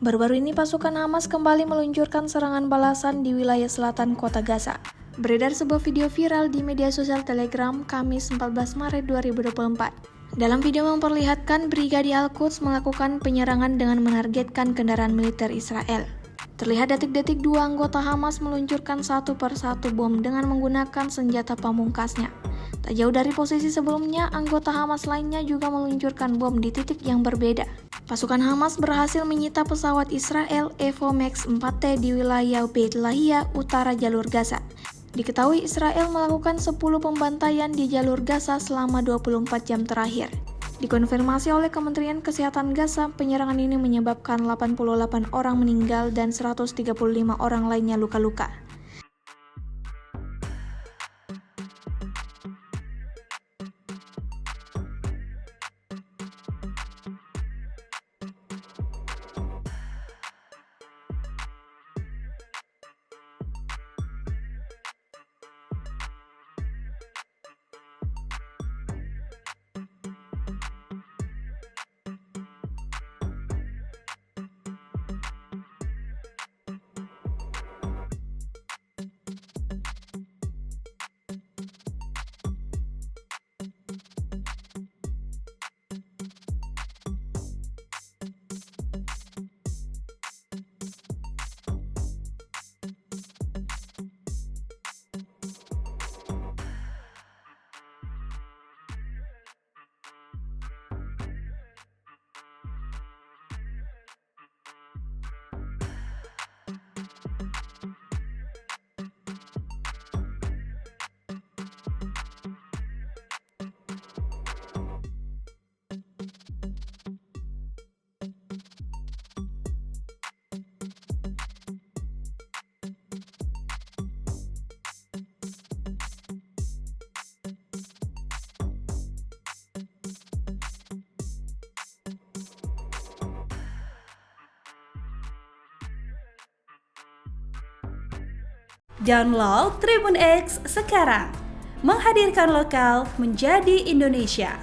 Baru-baru ini pasukan Hamas kembali meluncurkan serangan balasan di wilayah selatan kota Gaza. Beredar sebuah video viral di media sosial Telegram Kamis 14 Maret 2024. Dalam video memperlihatkan Brigadi Al-Quds melakukan penyerangan dengan menargetkan kendaraan militer Israel. Terlihat detik-detik dua anggota Hamas meluncurkan satu persatu bom dengan menggunakan senjata pamungkasnya. Tak jauh dari posisi sebelumnya, anggota Hamas lainnya juga meluncurkan bom di titik yang berbeda. Pasukan Hamas berhasil menyita pesawat Israel Evo Max 4T di wilayah Beit Lahia, utara jalur Gaza. Diketahui Israel melakukan 10 pembantaian di jalur Gaza selama 24 jam terakhir. Dikonfirmasi oleh Kementerian Kesehatan Gaza, penyerangan ini menyebabkan 88 orang meninggal dan 135 orang lainnya luka-luka. Download Tribun X sekarang, menghadirkan lokal menjadi Indonesia.